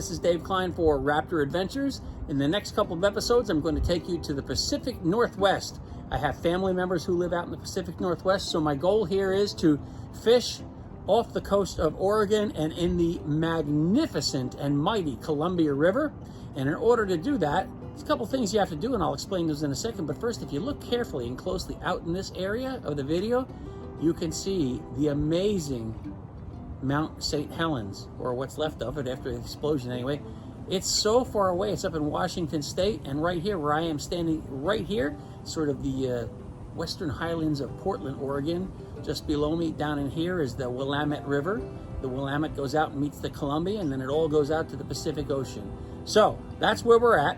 This is Dave Kline for RAPTR Adventures. In the next couple of episodes, I'm going to take you to the Pacific Northwest. I have family members who live out in the Pacific Northwest, so my goal here is to fish off the coast of Oregon and in the magnificent and mighty Columbia River. And in order to do that, there's a couple things you have to do, and I'll explain those in a second. But first, if you look carefully and closely out in this area of the video, you can see the amazing Mount St. Helens, or what's left of it after the explosion anyway. It's so far away. It's up in Washington State, and right here where I am standing right here, sort of the western highlands of Portland, Oregon. Just below me down in here is the Willamette River. The Willamette goes out and meets the Columbia, and then it all goes out to the Pacific Ocean. So that's where we're at.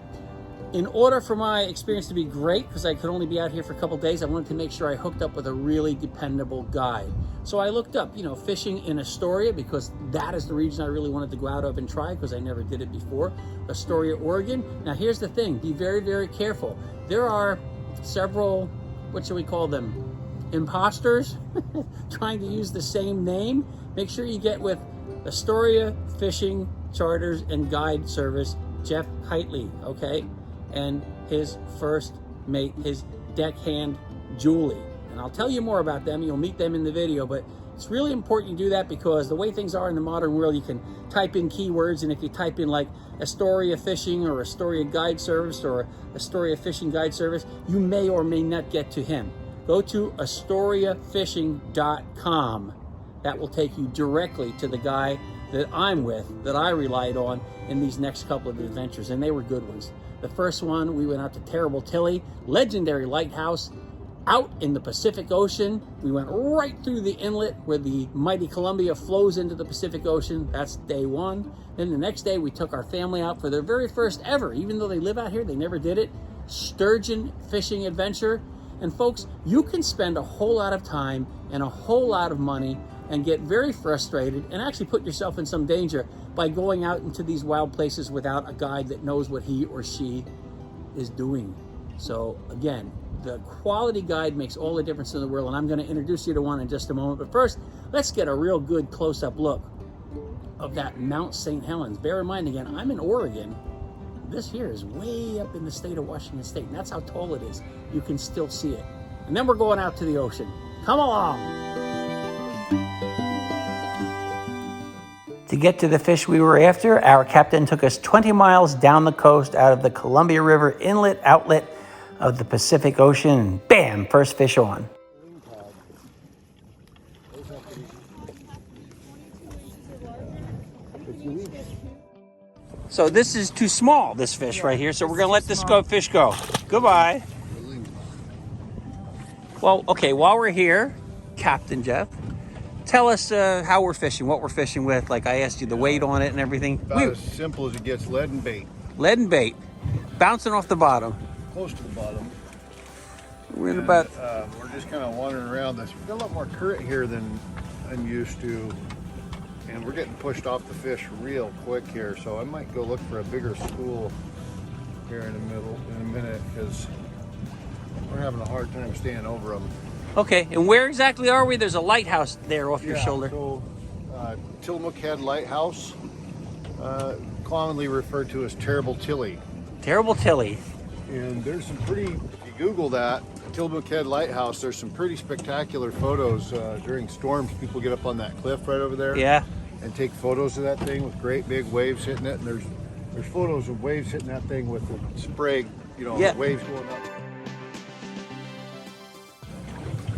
In order for my experience to be great, because I could only be out here for a couple days, I wanted to make sure I hooked up with a really dependable guide. So I looked up, fishing in Astoria, because that is the region I really wanted to go out of and try, because I never did it before. Astoria, Oregon. Now here's the thing, be very, very careful. There are several, what should we call them, imposters trying to use the same name. Make sure you get with Astoria Fishing Charters and Guide Service, Jeff Keightley, okay? And his first mate, his deckhand, Julie. And I'll tell you more about them. You'll meet them in the video, but it's really important you do that, because the way things are in the modern world, you can type in keywords, and if you type in like Astoria Fishing or Astoria Guide Service or Astoria Fishing Guide Service, you may or may not get to him. Go to AstoriaFishing.com. That will take you directly to the guy that I'm with, that I relied on in these next couple of adventures, and they were good ones. The first one, we went out to terrible Tilley, legendary lighthouse, out in the Pacific Ocean. We went right through the inlet where the mighty Columbia flows into the Pacific Ocean. That's day one. Then the next day, we took our family out for their very first ever, even though they live out here, they never did it, sturgeon fishing adventure. And folks, you can spend a whole lot of time and a whole lot of money and get very frustrated and actually put yourself in some danger by going out into these wild places without a guide that knows what he or she is doing. So again, the quality guide makes all the difference in the world, and I'm going to introduce you to one in just a moment. But first, let's get a real good close-up look of that Mount St. Helens. Bear in mind, again, I'm in Oregon. This here is way up in the state of Washington State, and that's how tall it is. You can still see it. And then we're going out to the ocean. Come along. To get to the fish we were after, our captain took us 20 miles down the coast out of the Columbia River inlet outlet of the Pacific Ocean, and bam, first fish on. So this is too small, this fish right here, so we're gonna let this fish go. Goodbye. Well, okay, while we're here, Captain Jeff, tell us how we're fishing, what we're fishing with. Like I asked you the weight on it and everything. About as simple as it gets, lead and bait. Lead and bait, bouncing off the bottom. Close to the bottom. We're in about... we're just kind of wandering around this. We've got a lot more current here than I'm used to. And we're getting pushed off the fish real quick here. So I might go look for a bigger school here in a minute, because we're having a hard time staying over them. Okay, and where exactly are we? There's a lighthouse there off your shoulder. So Tillamook Lighthouse, commonly referred to as Terrible Tilley. Terrible Tilley. And there's some pretty, if you Google that, Tillamook Lighthouse, there's some pretty spectacular photos during storms. People get up on that cliff right over there. Yeah. And take photos of that thing with great big waves hitting it. And there's photos of waves hitting that thing with the spray, the waves going up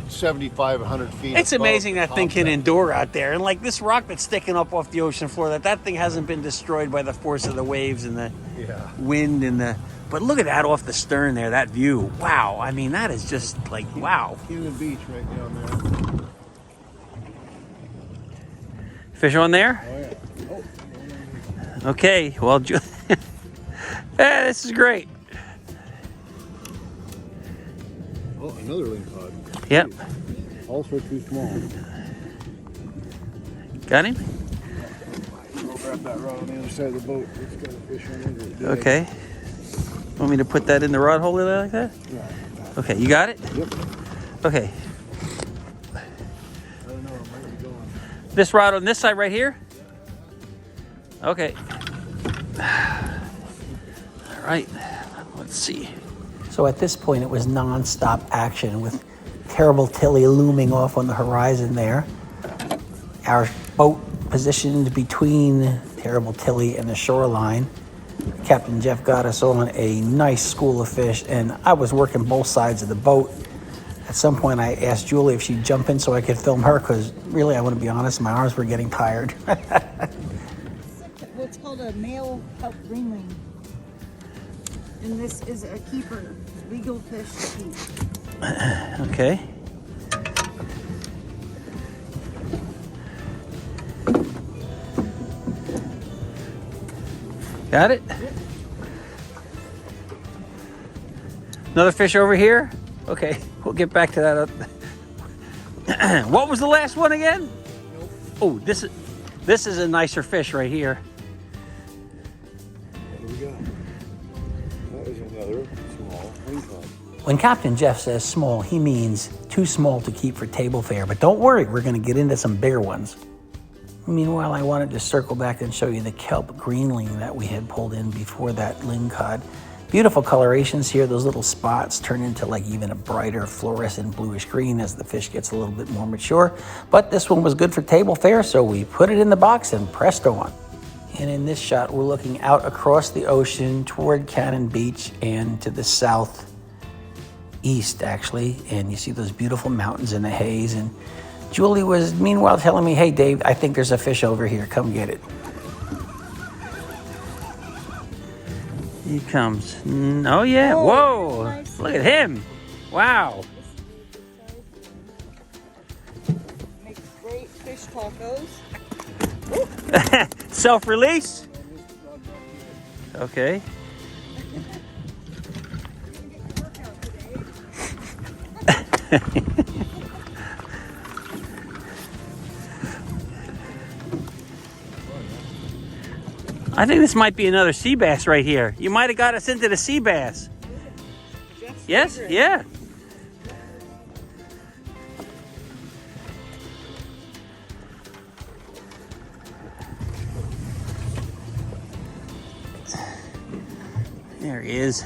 75, 100 feet. It's amazing that thing can endure out there. And like this rock that's sticking up off the ocean floor, that thing hasn't been destroyed by the force of the waves and the wind and the... But look at that off the stern there, that view. Wow, I mean, that is just like, wow. Human Beach right down there. Fish on there? Oh, yeah. Okay, well, this is great. Oh, another lingcod. Yep. Also too small. Got him? I'll grab that rod on the other side of the boat. It's got a fish on it. Okay. Want me to put that in the rod holder like that? Yeah. Okay, you got it? Yep. Okay. I don't know, I might be going. This rod on this side right here? Okay. All right, let's see. So at this point, it was nonstop action with terrible Tilley looming off on the horizon there. Our boat positioned between terrible Tilley and the shoreline. Captain Jeff got us on a nice school of fish, and I was working both sides of the boat. At some point, I asked Julie if she'd jump in so I could film her, because really, I want to be honest, my arms were getting tired. What's called a male kelp greenling. And this is a keeper, legal fish to keep. Okay. Got it? Another fish over here? Okay, we'll get back to that. What was the last one again? Oh, this is a nicer fish right here. What do we got? That is another small lingcod. When Captain Jeff says small, he means too small to keep for table fare. But don't worry, we're going to get into some bigger ones. Meanwhile, I wanted to circle back and show you the kelp greenling that we had pulled in before that lingcod. Beautiful colorations here. Those little spots turn into like even a brighter fluorescent bluish green as the fish gets a little bit more mature. But this one was good for table fare, so we put it in the box and presto on. And in this shot, we're looking out across the ocean toward Cannon Beach and to the southeast, actually. And you see those beautiful mountains in the haze. And Julie was meanwhile telling me, hey, Dave, I think there's a fish over here. Come get it. He comes. Oh, yeah. Whoa. Nice. Look at him. Wow. Makes great fish tacos. Self-release? Okay. I think this might be another sea bass right here. You might have got us into the sea bass. Yes? Yeah. There he is.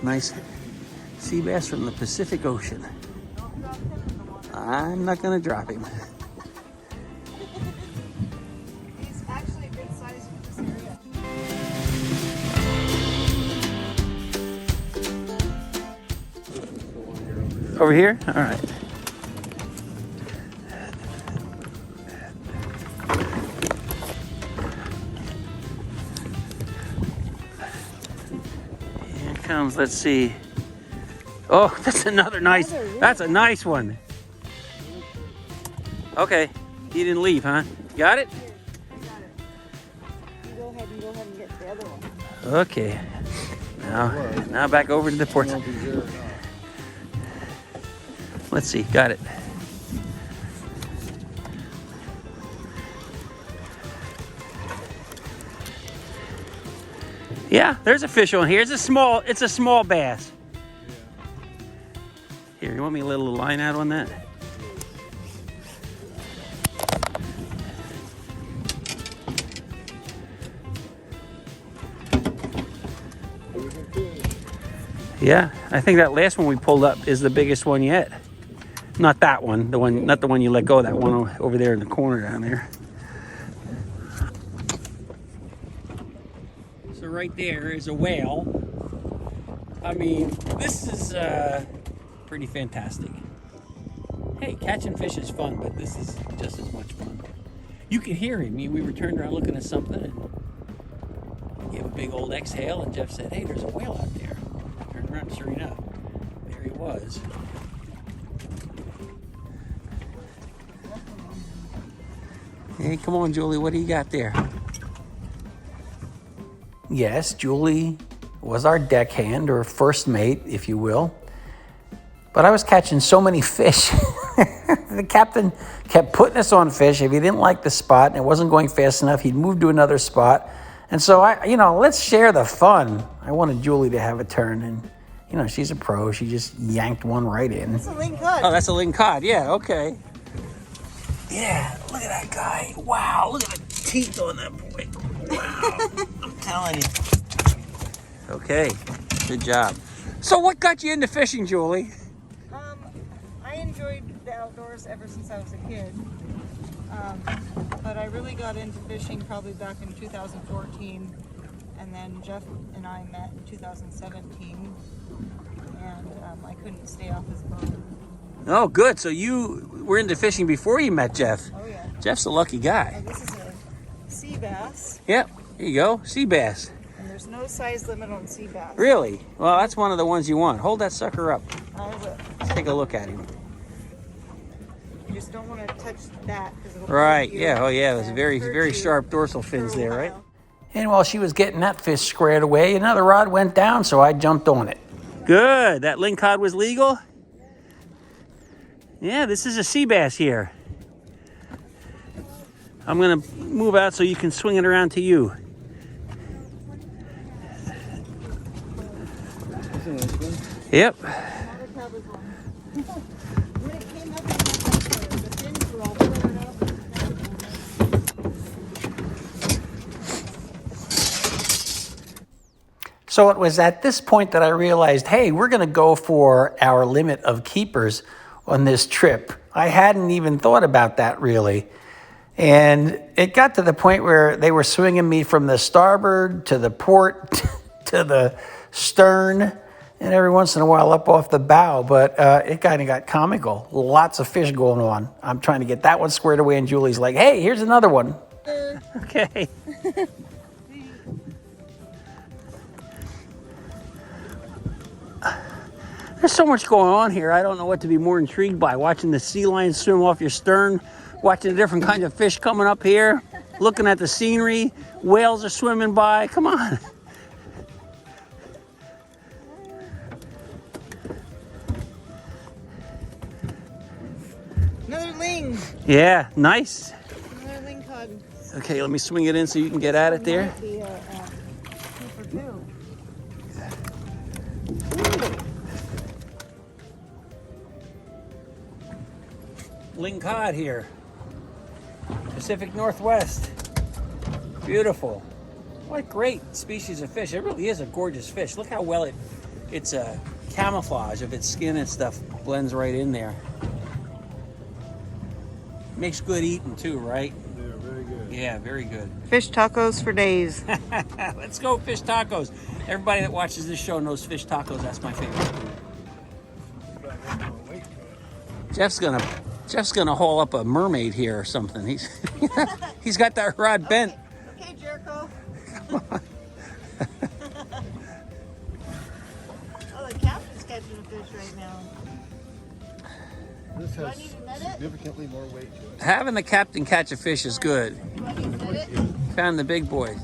Nice sea bass from the Pacific Ocean. I'm not going to drop him. He's actually a good size for this area. Over here? All right. Here comes, let's see. Oh, that's another nice, that's a nice one. Okay, he didn't leave, huh? Got it? Here, I got it. You go ahead and get the other one. Okay. Now back over to the port. Let's see, got it. Yeah, there's a fish on here. It's a small bass. Here, you want me to let a little line out on that? Yeah, I think that last one we pulled up is the biggest one yet. Not that one, not the one you let go, that one over there in the corner down there. So right there is a whale. I mean, this is pretty fantastic. Hey, catching fish is fun, but this is just as much fun. You could hear him. We were turned around looking at something and he gave a big old exhale, and Jeff said, hey, there's a whale out there. Turned around, sure enough, there he was. Hey, come on, Julie, what do you got there? Yes, Julie was our deckhand, or first mate, if you will. But I was catching so many fish. The captain kept putting us on fish. If he didn't like the spot and it wasn't going fast enough, he'd move to another spot. And so, let's share the fun. I wanted Julie to have a turn, and, she's a pro. She just yanked one right in. That's a lingcod. Oh, that's a lingcod. Yeah, okay. Yeah, look at that guy. Wow, look at the teeth on that boy. Wow. I'm telling you. Okay, good job. So what got you into fishing, Julie? I enjoyed the outdoors ever since I was a kid. But I really got into fishing probably back in 2014. And then Jeff and I met in 2017. And I couldn't stay off his boat. Oh, good. So you were into fishing before you met Jeff. Oh, yeah. Jeff's a lucky guy. This is a sea bass. Yep, here you go, sea bass. And there's no size limit on sea bass. Really? Well, that's one of the ones you want. Hold that sucker up. I will. Let's take a look at him. You just don't want to touch that. Right, yeah, oh yeah, there's very sharp dorsal fins there, right? And while she was getting that fish squared away, another rod went down, so I jumped on it. Good, that lingcod was legal? Yeah, this is a sea bass here. I'm gonna move out so you can swing it around to you. Yep. So it was at this point that I realized, hey, we're going to go for our limit of keepers on this trip. I hadn't even thought about that really. And it got to the point where they were swinging me from the starboard to the port to the stern and every once in a while up off the bow. But it kind of got comical. Lots of fish going on. I'm trying to get that one squared away and Julie's like, hey, here's another one. Okay. There's so much going on here. I don't know what to be more intrigued by. Watching the sea lions swim off your stern, watching the different kinds of fish coming up here, looking at the scenery. Whales are swimming by. Come on. Another ling. Yeah, nice. Another ling cod. Okay, let me swing it in so you can get at it there. Lingcod here, Pacific Northwest. Beautiful. What great species of fish. It really is a gorgeous fish. Look how well it's a camouflage of its skin and stuff blends right in there. Makes good eating too, right? Yeah, very good. Yeah, very good. Fish tacos for days. Let's go fish tacos. Everybody that watches this show knows fish tacos. That's my favorite food. Jeff's gonna haul up a mermaid here or something. He's got that rod bent. Okay, Jericho. Oh, the captain's catching a fish right now. This Do I has need to net it? significantly more weight to it. Having the captain catch a fish is good. Do I need to net it? Found the big boy.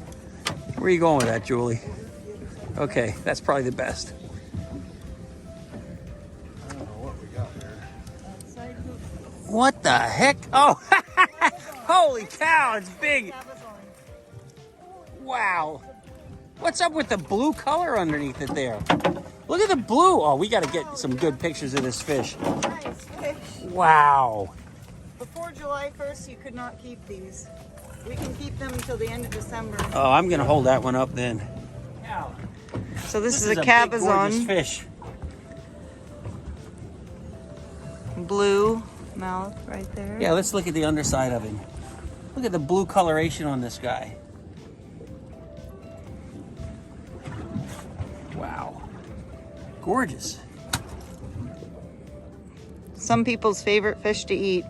Where are you going with that, Julie? Okay, that's probably the best. I don't know what we got there. Side hook. What the heck? Oh, holy cow, it's big. Wow. What's up with the blue color underneath it there? Look at the blue. Oh, we got to get some good pictures of this fish. Nice fish. Wow. Before July 1st, you could not keep these. We can keep them until the end of December. Oh, I'm going to hold that one up then. Wow. So this is a big, gorgeous cabezon. fish. Blue mouth right there. Yeah, let's look at the underside of him. Look at the blue coloration on this guy. Wow. Gorgeous. Some people's favorite fish to eat.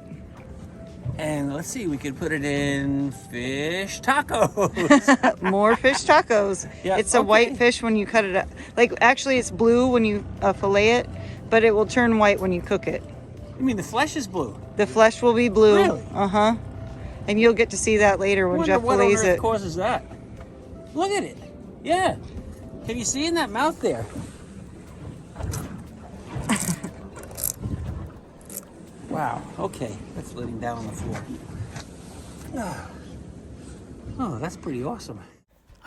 And let's see, we could put it in fish tacos. More fish tacos. Yeah, It's a white fish when you cut it up. Like, actually, it's blue when you fillet it, but it will turn white when you cook it. I mean, the flesh is blue. The flesh will be blue. Really? Uh-huh. And you'll get to see that later when Jeff what on fillets earth it. causes that? Look at it. Yeah. Can you see in that mouth there? Wow. Okay. Let's let him down on the floor. Oh, that's pretty awesome.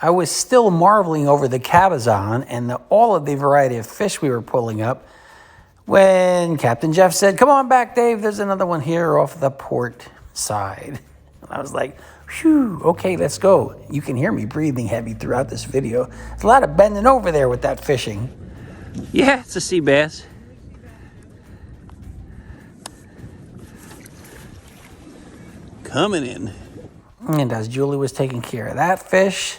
I was still marveling over the cabezon and all of the variety of fish we were pulling up when Captain Jeff said, "Come on back, Dave. There's another one here off the port side." And I was like, Phew, okay, let's go. You can hear me breathing heavy throughout this video. There's a lot of bending over there with that fishing. Yeah, it's a sea bass. Coming in. And as Julie was taking care of that fish,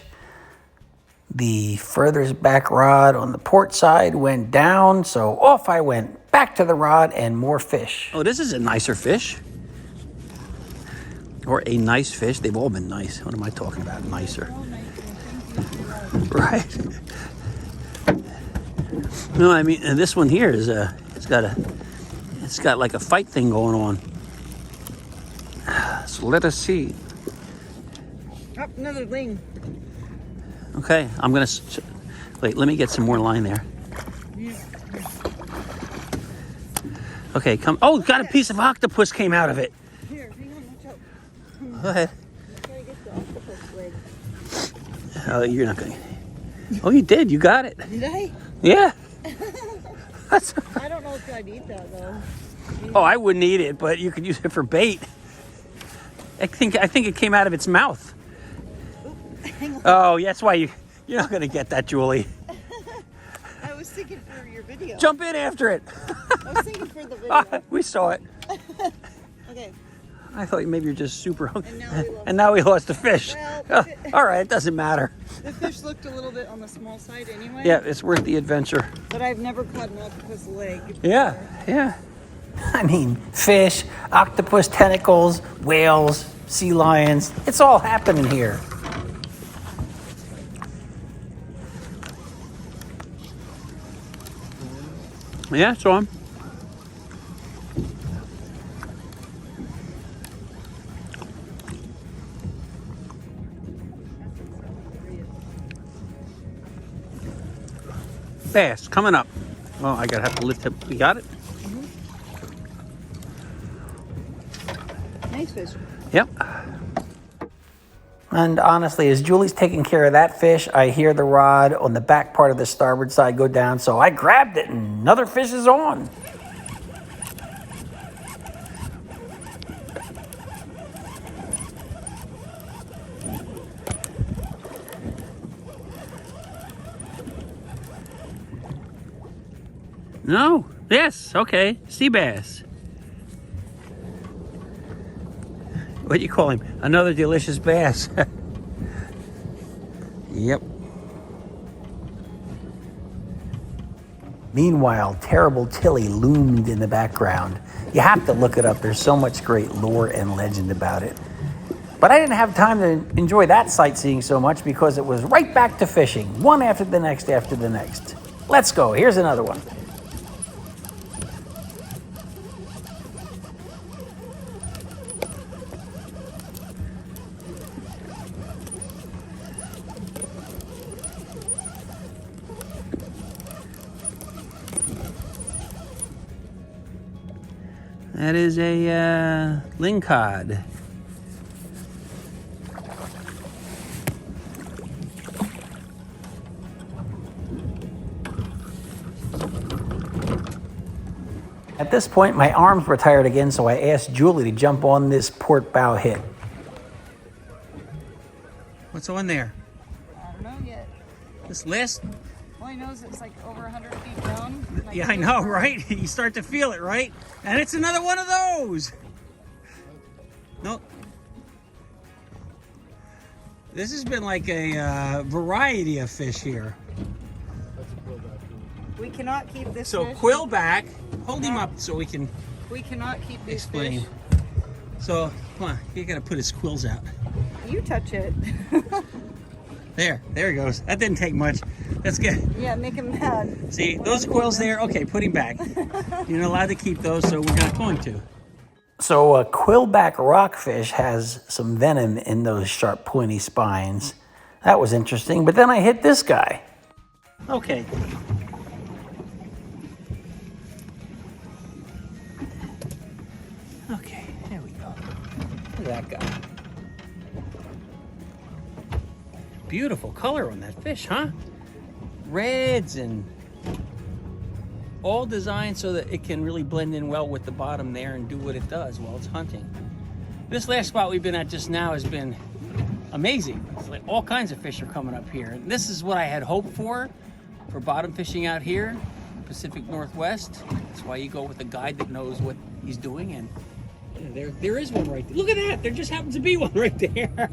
the furthest back rod on the port side went down, so off I went, back to the rod and more fish. Oh, this is a nicer fish. Or a nice fish. They've all been nice. What am I talking about? Nicer. Right. No, I mean, and this one here is it's got like a fight thing going on. So let us see. Oh, another ling. Okay, I'm gonna wait. Let me get some more line there. Okay, come. Oh, got a piece of octopus came out of it. Here, hang on, watch out. Go ahead. I'm trying to get the octopus leg. Oh, you're not gonna. Oh, you did. You got it. Did I? Yeah. I don't know if I'd eat that though. Oh, I wouldn't eat it, but you could use it for bait. I think it came out of its mouth. Hang on. Oh, that's why you're not gonna get that, Julie. I was thinking for your video. Jump in after it. I was thinking for the video. We saw it. Okay. I thought maybe you're just super hungry. And now we lost the fish. Well, All right, it doesn't matter. the fish looked a little bit on the small side anyway. Yeah, it's worth the adventure. But I've never caught an octopus leg. Yeah, yeah. I mean, fish, octopus tentacles, whales, sea lions. It's all happening here. Yeah, saw him. Bass coming up. Oh, I gotta have to lift it. We got it? Nice fish. Yep. And honestly, as Julie's taking care of that fish, I hear the rod on the back part of the starboard side go down, so I grabbed it and another fish is on. No. Yes. Okay. Sea bass. What do you call him? Another delicious bass. Yep. Meanwhile, terrible Tilley loomed in the background. You have to look it up. There's so much great lore and legend about it. But I didn't have time to enjoy that sightseeing so much because it was right back to fishing, one after the next after the next. Let's go. Here's another one. That is a lingcod. At this point, my arms were tired again, so I asked Julie to jump on this port bow hit. What's on there? I don't know yet. This list? All I know is it's like over 100 feet down. Yeah, I know, right? You start to feel it, right? And it's another one of those. Nope. This has been like a variety of fish here. We cannot keep this So fish. quillback, hold him up so we can We cannot keep these explain. fish. So, come on, you gotta put his quills out. You touch it. There he goes. That didn't take much. That's good. Yeah, make him mad. See, those quills there, okay, put him back. You're not allowed to keep those, so we're not going to. So a quillback rockfish has some venom in those sharp, pointy spines. That was interesting, but then I hit this guy. Okay. Okay, there we go. Look at that guy. Beautiful color on that fish, huh? Reds and all designed so that it can really blend in well with the bottom there and do what it does while it's hunting. This last spot we've been at just now has been amazing. It's like all kinds of fish are coming up here. And this is what I had hoped for bottom fishing out here, Pacific Northwest. That's why you go with a guide that knows what he's doing. And there is one right there. Look at that. There just happens to be one right there.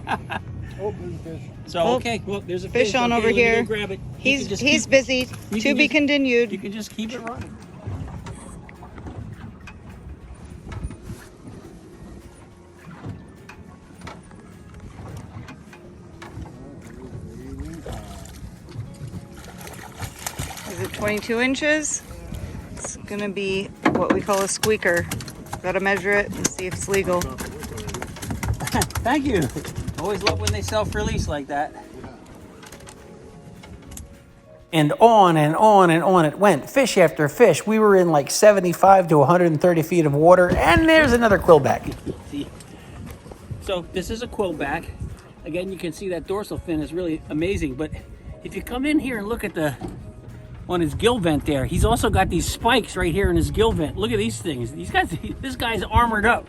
Oh, there's a fish. So, okay, well, there's a Fish on over let me go here. grab it. He's busy. To be continued. You can just keep it running. Is it 22 inches? It's gonna be what we call a squeaker. Gotta measure it and see if it's legal. Thank you. Always love when they self-release like that. And on and on and on it went, fish after fish. We were in like 75 to 130 feet of water, and there's another quillback. So this is a quillback. Again, you can see that dorsal fin is really amazing, but if you come in here and look at on his gill vent there, he's also got these spikes right here in his gill vent. Look at these things. This guy's armored up.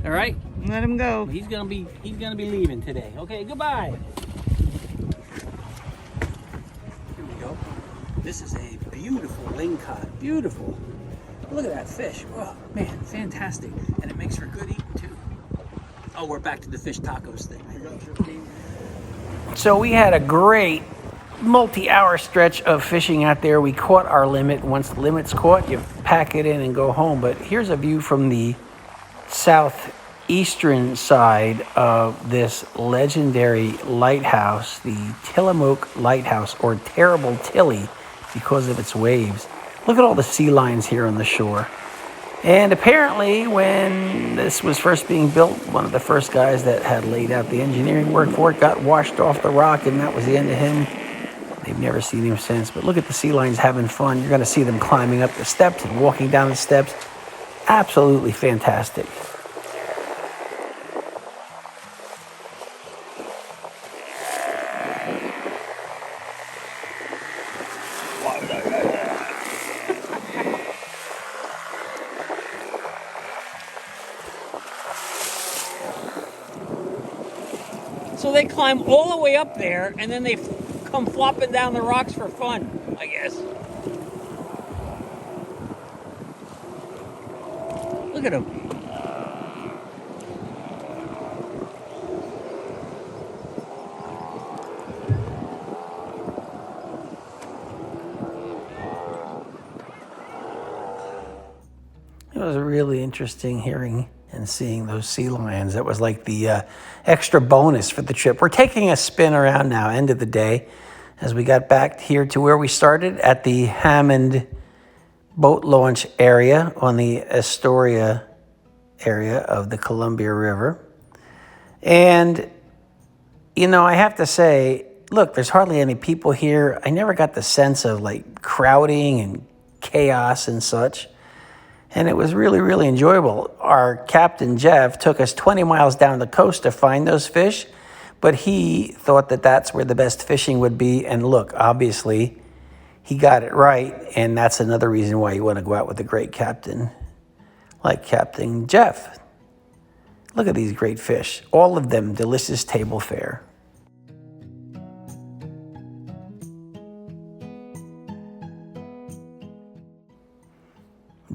All right? Let him go. He's gonna be leaving today. Okay, goodbye. Here we go. This is a beautiful lingcod. Beautiful. Look at that fish. Oh man, fantastic. And it makes for good eating too. Oh, we're back to the fish tacos thing. So we had a great multi-hour stretch of fishing out there. We caught our limit. Once the limit's caught, you pack it in and go home. But here's a view from the southeastern side of this legendary lighthouse, the Tillamook Lighthouse, or Terrible Tilley, because of its waves. Look at all the sea lions here on the shore. And apparently, when this was first being built, one of the first guys that had laid out the engineering work for it got washed off the rock, and that was the end of him. They've never seen him since. But look at the sea lions having fun. You're going to see them climbing up the steps and walking down the steps. Absolutely fantastic. So they climb all the way up there, and then they come flopping down the rocks for fun, I guess. Look at them. It was really interesting hearing and seeing those sea lions. That was like the extra bonus for the trip. We're taking a spin around now, end of the day, as we got back here to where we started at the Hammond boat launch area on the Astoria area of the Columbia River. And, you know, I have to say, look, there's hardly any people here. I never got the sense of like crowding and chaos and such. And it was really, really enjoyable. Our Captain Jeff took us 20 miles down the coast to find those fish, but he thought that that's where the best fishing would be. And look, obviously, he got it right, and that's another reason why you want to go out with a great captain like Captain Jeff. Look at these great fish. All of them delicious table fare.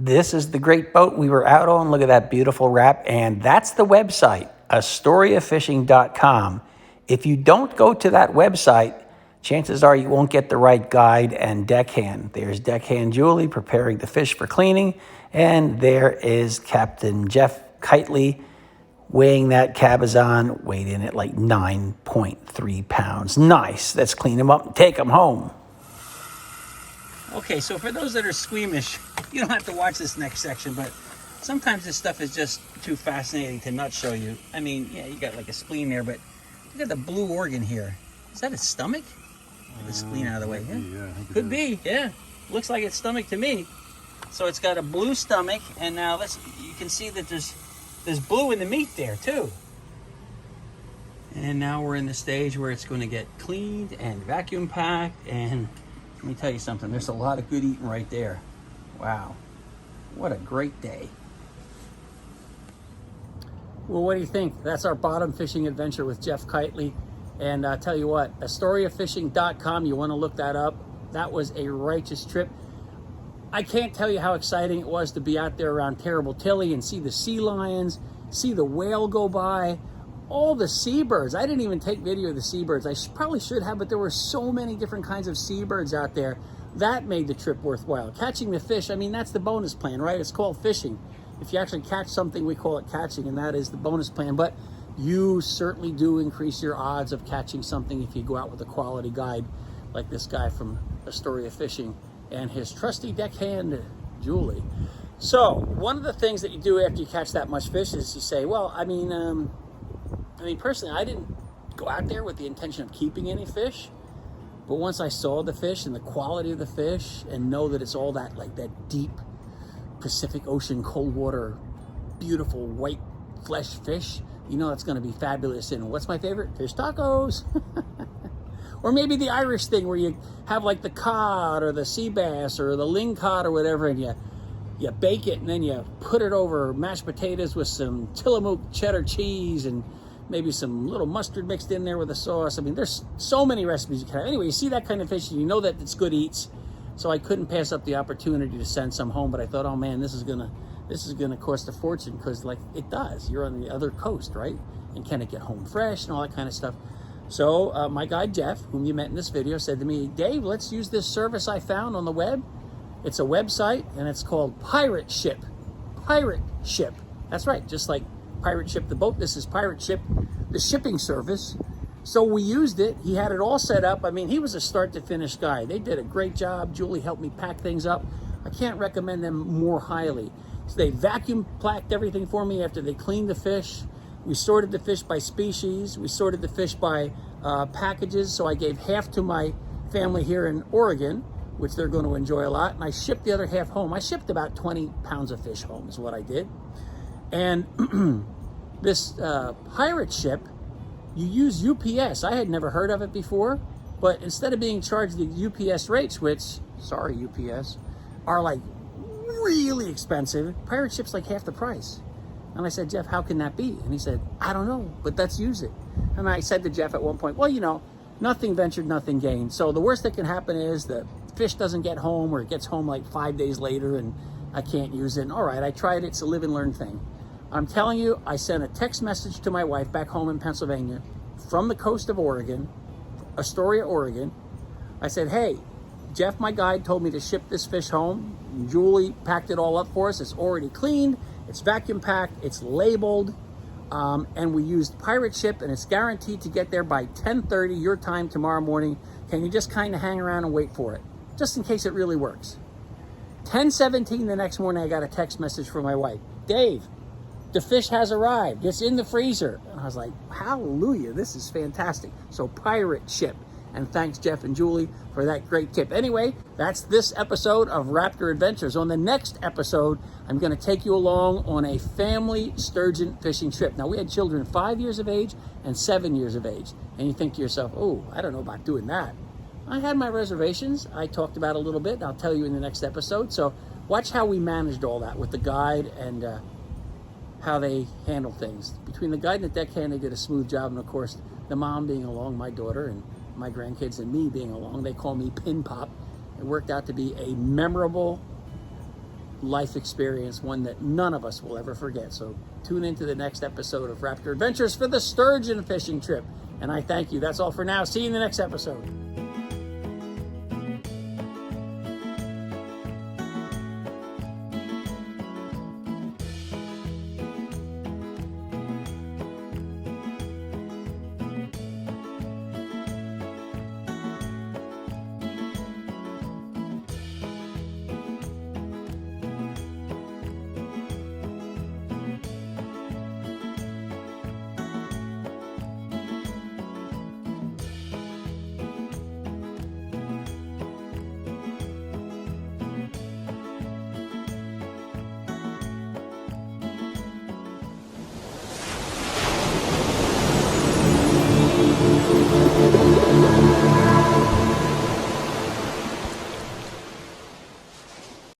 This is the great boat we were out on. Look at that beautiful wrap. And that's the website, AstoriaFishing.com. If you don't go to that website, chances are you won't get the right guide and deckhand. There's deckhand Julie preparing the fish for cleaning. And there is Captain Jeff Keightley weighing that cabezon, weighed in at like 9.3 pounds. Nice. Let's clean him up and take him home. Okay, so for those that are squeamish, you don't have to watch this next section, but sometimes this stuff is just too fascinating to not show you. I mean, yeah, you got like a spleen there, but look at the blue organ here. Is that its stomach? Get the spleen out of the way. Yeah, could be. Yeah, looks like its stomach to me. So it's got a blue stomach, and now you can see that there's blue in the meat there too. And now we're in the stage where it's going to get cleaned and vacuum packed, and let me tell you something, there's a lot of good eating right there. Wow, what a great day. Well, what do you think? That's our bottom fishing adventure with Jeff Keightley. And I'll tell you what, AstoriaFishing.com, you want to look that up. That was a righteous trip. I can't tell you how exciting it was to be out there around terrible Tilley and see the sea lions, see the whale go by, all the seabirds. I didn't even take video of the seabirds. I probably should have, but there were so many different kinds of seabirds out there. That made the trip worthwhile. Catching the fish, I mean, that's the bonus plan, right? It's called fishing. If you actually catch something, we call it catching, and that is the bonus plan. But you certainly do increase your odds of catching something if you go out with a quality guide like this guy from Astoria Fishing and his trusty deckhand, Julie. So one of the things that you do after you catch that much fish is you say, well, I mean, personally, I didn't go out there with the intention of keeping any fish. But once I saw the fish and the quality of the fish and know that it's all that, like that deep Pacific Ocean, cold water, beautiful white flesh fish, you know it's going to be fabulous. And what's my favorite? Fish tacos. Or maybe the Irish thing where you have like the cod or the sea bass or the lingcod or whatever, and you bake it and then you put it over mashed potatoes with some Tillamook cheddar cheese and maybe some little mustard mixed in there with a sauce. I mean, there's so many recipes you can have. Anyway, you see that kind of fish and you know that it's good eats. So I couldn't pass up the opportunity to send some home, but I thought, oh man, this is gonna cost a fortune, because like it does. You're on the other coast, right? And can it get home fresh and all that kind of stuff? So my guy Jeff, whom you met in this video, said to me, Dave, let's use this service I found on the web. It's a website and it's called Pirate Ship. Pirate Ship. That's right, just like Pirate Ship the boat. This is Pirate Ship, the shipping service. So we used it. He had it all set up. I mean, he was a start to finish guy. They did a great job. Julie helped me pack things up. I can't recommend them more highly. So they vacuum packed everything for me after they cleaned the fish. We sorted the fish by species. We sorted the fish by packages. So I gave half to my family here in Oregon, which they're going to enjoy a lot. And I shipped the other half home. I shipped about 20 pounds of fish home is what I did. And this Pirate Ship, you use UPS. I had never heard of it before, but instead of being charged the UPS rates, which, sorry UPS, are like really expensive, Pirate Ship's like half the price. And I said, Jeff, how can that be? And he said, I don't know, but let's use it. And I said to Jeff at one point, well, you know, nothing ventured, nothing gained. So the worst that can happen is the fish doesn't get home, or it gets home like 5 days later and I can't use it. And all right, I tried it. It's a live and learn thing. I'm telling you, I sent a text message to my wife back home in Pennsylvania from the coast of Oregon, Astoria, Oregon. I said, hey, Jeff, my guide, told me to ship this fish home. Julie packed it all up for us. It's already cleaned. It's vacuum packed. It's labeled. And we used Pirate Ship, and it's guaranteed to get there by 10:30 your time tomorrow morning. Can you just kind of hang around and wait for it, just in case it really works? 10:17 the next morning, I got a text message from my wife. Dave, the fish has arrived. It's in the freezer. And I was like, hallelujah, this is fantastic. So Pirate Ship. And thanks, Jeff and Julie, for that great tip. Anyway, that's this episode of Raptor Adventures. On the next episode, I'm going to take you along on a family sturgeon fishing trip. Now, we had children 5 years of age and 7 years of age. And you think to yourself, oh, I don't know about doing that. I had my reservations. I talked about it a little bit, and I'll tell you in the next episode. So watch how we managed all that with the guide and how they handle things. Between the guide and the deckhand, they did a smooth job. And, of course, the mom being along, my daughter, and my grandkids and me being along, they call me Pin Pop. It worked out to be a memorable life experience, one that none of us will ever forget. So tune into the next episode of Raptor Adventures for the sturgeon fishing trip. And I thank you. That's all for now. See you in the next episode.